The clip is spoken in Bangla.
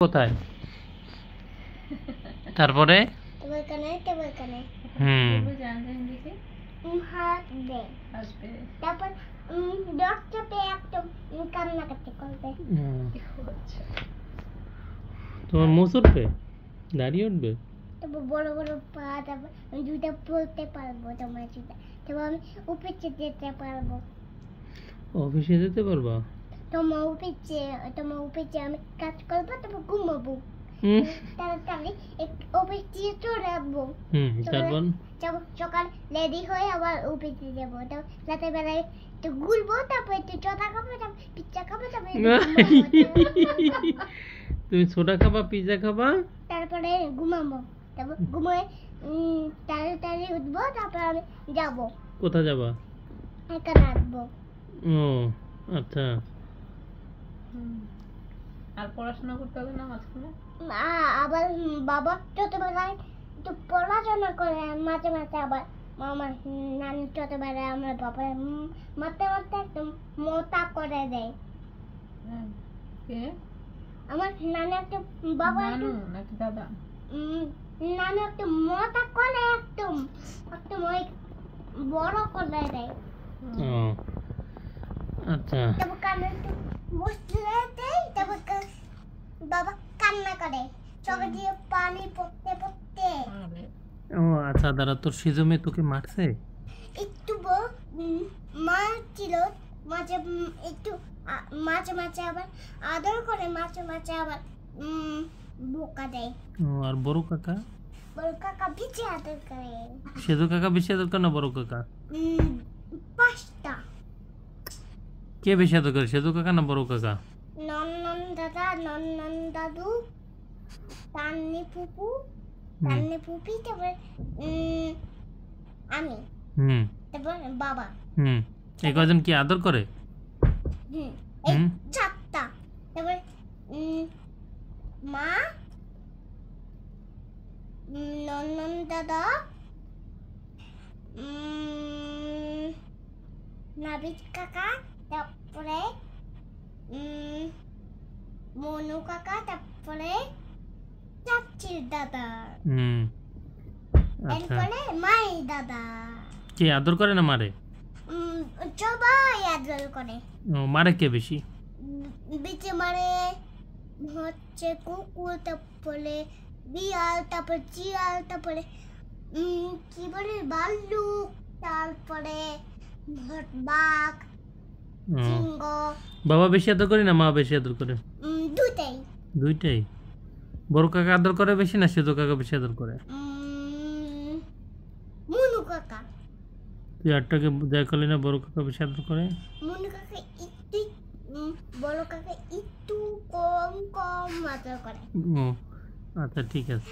কোথায় তারপরে হাত দে তারপর ডক্টর পে একদম কান্নাকাটি করবে। তোমার মুখ উঠবে, দাঁড়িয়ে উঠবে, তারপর বড় বড় পা, তারপর আমি জুতা পরতে পারবো, তোমার জুতা, তারপর আমি অফিসে যেতে পারবো। অফিসে যেতে পারবা? তোমার অফিসে আমি কাজ করবো, তারপর ঘুমাবো, তাড়াতাড়ি অফিস দিয়ে চলে আসবো। তারপর সকাল রেডি হয়ে আবার অফিসে যাবো, তারপর রাতের বেলায় একটু ঘুরবো, তারপর একটু চটা খাবো, তারপর পিৎজা খাবো, তারপর তুমি ছোটা খাবা, পিৎজা খাবা, তারপরে ঘুমাবো, তারপর ঘুমিয়ে তাড়াতাড়ি উঠবো, তারপর আমি যাবো। কোথায় যাবা? এখানে আসবো। ও আচ্ছা। আর পড়াশোনা করতে হবে না মাঝখানে? আবার বাবা ছোটবেলায় একটু পড়াশোনা করে, মাঝে মাঝে আবার আমার নানি ছোটবেলায় আমার বাবা মারতে মারতে একদম মোটা করে দেয়। কে? আমার নানি একটা বাবা নানু নাকি দাদা? নানু একটু মোটা করে একদম একদম ওই বড় করে দেয়। ও আচ্ছা। তারপর কান্না একটু বসলে দেয়, তারপর বাবা কান্না করে চোখে দিয়ে পানি পড়তে পড়তে। ও আচ্ছা, দাঁড়া, তোর সিজমে তোকে মারছে? একটু মা ছিল মাঝে, একটু মাঝে মাঝে আবার আদর করে, মাঝে মাঝে আবার বোকা দেয়। ও আর বড় কাকা? বড় কাকা বেশি আদর করে। সেজু কাকা বেশি আদর করে না বড় কাকা? পাঁচটা। কে বেশি আদর করে, সেজু কাকা না বড় কাকা? নন্দন দাদা, নন্দন দাদু, তান্নি ফুপু, তান্নি ফুপি, তারপর আমি, তারপর বাবা। এই কজন কি আদর করে? এই চারটা। তারপর মা, নন্দন দাদা, নাবিদ কাকা, তারপরে মনু কাকা, তারপরে চাচির দাদা, এরপরে মাই দাদা। কে আদর করে না মারে? সবাই আদর করে। ও মারে কে বেশি? বেঁচে মারে হচ্ছে কুকুর, তারপরে বিড়াল, তারপরে চিড়াল, তারপরে কি বলে ভাল্লুক, তারপরে বাঘ, সিংহ। বাবা বেশি আদর করে না মা বেশি আদর করে? দুইটাই। দুইটাই। বড় কাকা আদর করে বেশি না সেজু কাকা বেশি আদর করে? মনু কাকা। তুই আটটাকে দেখ করলি না বড় কাকা বেশি আদর করে? মনু কাকা একটু, বড় কাকা একটু কম কম আদর করে। ও আচ্ছা, ঠিক আছে।